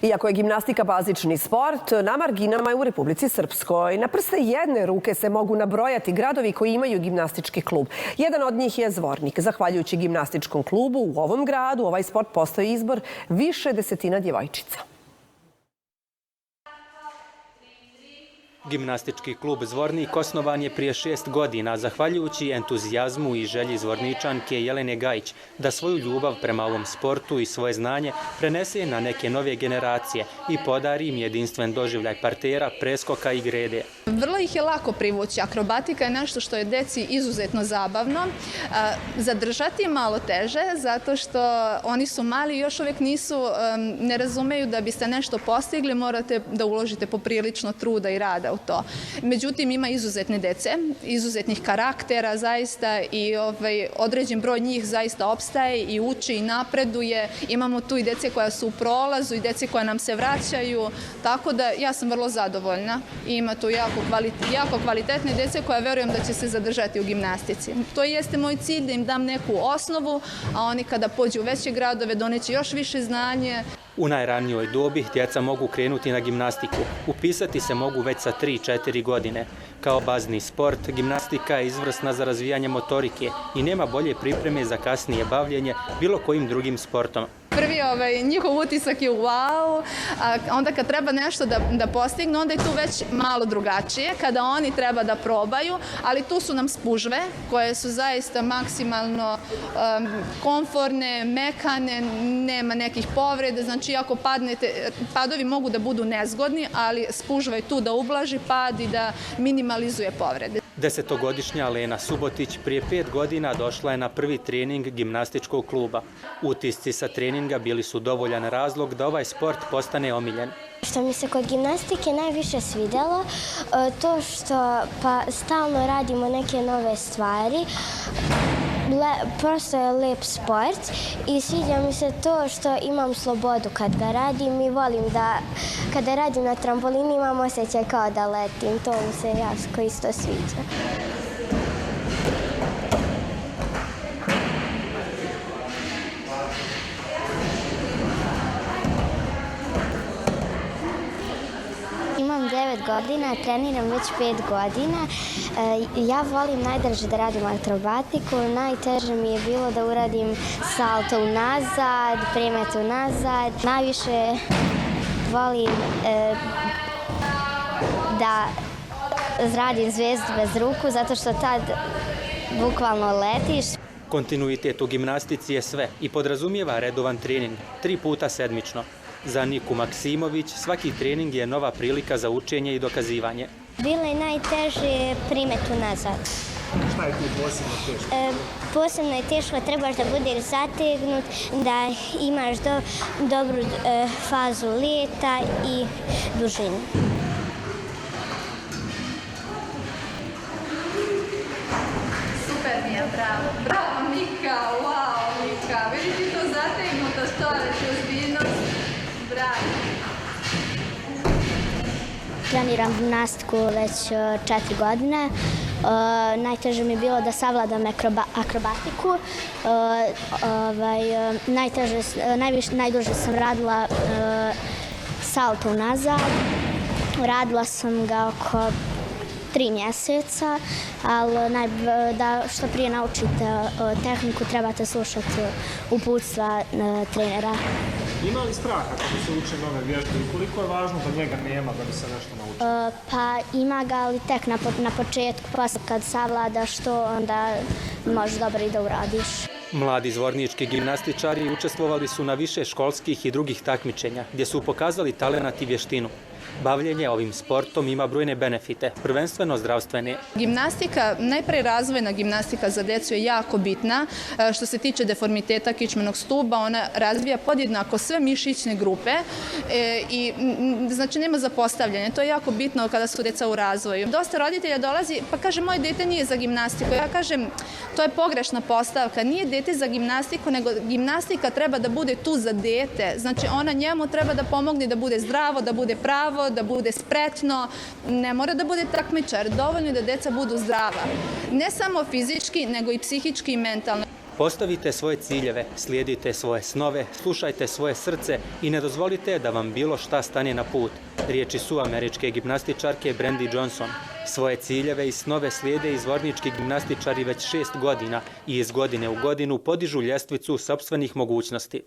Iako je gimnastika bazični sport, na marginama je u Republici Srpskoj. Na prste jedne ruke se mogu nabrojati gradovi koji imaju gimnastički klub. Jedan od njih je Zvornik. Zahvaljujući gimnastičkom klubu u ovom gradu, ovaj sport postoji izbor više desetina djevojčica. Gimnastički klub Zvornik osnovan je prije 6 godina, zahvaljujući entuzijazmu i želji zvorničanke Jelene Gajić da svoju ljubav prema ovom sportu i svoje znanje prenese na neke nove generacije i podari im jedinstven doživljaj partera, preskoka i grede. Vrlo ih je lako privući. Akrobatika je nešto što je deci izuzetno zabavno. Zadržati je malo teže, zato što oni su mali i još uvijek ne razumeju da biste nešto postigli, morate da uložite poprilično truda i rada u to. Međutim, ima izuzetne dece, izuzetnih karaktera zaista i određen broj njih zaista opstaje i uči i napreduje. Imamo tu i dece koja su u prolazu i dece koja nam se vraćaju, tako da ja sam vrlo zadovoljna. Ima tu jako kvalitetne dece koja verujem da će se zadržati u gimnastici. To jeste moj cilj, da im dam neku osnovu, a oni kada pođu u veće gradove doneće još više znanje. U najranijoj dobi djeca mogu krenuti na gimnastiku. Upisati se mogu već sa 3-4 godine. Kao bazni sport, gimnastika je izvrsna za razvijanje motorike i nema bolje pripreme za kasnije bavljenje bilo kojim drugim sportom. Prvi njihov utisak je wow, a onda kad treba nešto da postignu, onda je tu već malo drugačije, kada oni treba da probaju, ali tu su nam spužve koje su zaista maksimalno komforne, mekane, nema nekih povreda, znači ako padnete, padovi mogu da budu nezgodni, ali spužva je tu da ublaži pad i da minimalizuje povrede. 10-godišnja Lena Subotić prije 5 godina došla je na prvi trening gimnastičkog kluba. Utisci sa treninga bili su dovoljan razlog da ovaj sport postane omiljen. Što mi se kod gimnastike najviše svidjelo, to što stalno radimo neke nove stvari, prosto je lep sport i sviđa mi se to što imam slobodu kad ga radim i volim da kada radim na trampolini imam osjećaj kao da letim. To mi se jako isto sviđa. Imam 9 godina, treniram već 5 godina. Ja volim najdraže da radim akrobatiku. Najteže mi je bilo da uradim salto unazad, premet unazad. Najviše volim da radim zvezdu bez ruku, zato što tad bukvalno letiš. Kontinuitet u gimnastici je sve i podrazumijeva redovan trening, 3 puta sedmično. Za Niku Maksimović svaki trening je nova prilika za učenje i dokazivanje. Bilo je najteže primet unazad. Šta je tu posebno teško? Posebno je teško, trebaš da budeš zategnut, da imaš dobru fazu leta i dužinu. Super mi je, bravo. Bravo, Nika, wow, Nika. Vidi ti to zategnuto, što reći, ozbiljnost. Bravo. Treniram gimnastiku već 4 godine. Najteže mi je bilo da savladam akrobatiku. Najduže sam radila salto unazad. Radila sam ga oko 3 mjeseca, ali da što prije naučite tehniku trebate slušati uputstva trenera. Ima li straha kada se uče nove vježbe i koliko je važno da njega nema da bi se nešto naučio? Pa ima ga, ali tek na početku, pa kad savladaš to, onda možeš dobro i da uradiš. Mladi zvornički gimnastičari učestvovali su na više školskih i drugih takmičenja, gdje su pokazali talenat i vještinu. Bavljenje ovim sportom ima brojne benefite, prvenstveno zdravstvene. Gimnastika, najpre razvojna gimnastika za djecu je jako bitna. Što se tiče deformiteta kičmenog stuba, ona razvija podjednako sve mišićne grupe i znači nema zapostavljanja. To je jako bitno kada su djeca u razvoju. Dosta roditelja dolazi pa kaže moje dete nije za gimnastiku. Ja kažem to je pogrešna postavka. Nije dete za gimnastiku, nego gimnastika treba da bude tu za dete. Znači ona njemu treba da pomogne da bude zdravo, da bude pravo, da bude spretno, ne mora da bude takmičar, dovoljno je da deca budu zdrava. Ne samo fizički, nego i psihički i mentalno. Postavite svoje ciljeve, slijedite svoje snove, slušajte svoje srce i ne dozvolite da vam bilo šta stane na put. Riječi su američke gimnastičarke Brandy Johnson. Svoje ciljeve i snove slijede i zvornički gimnastičari već 6 godina i iz godine u godinu podižu ljestvicu sopstvenih mogućnosti.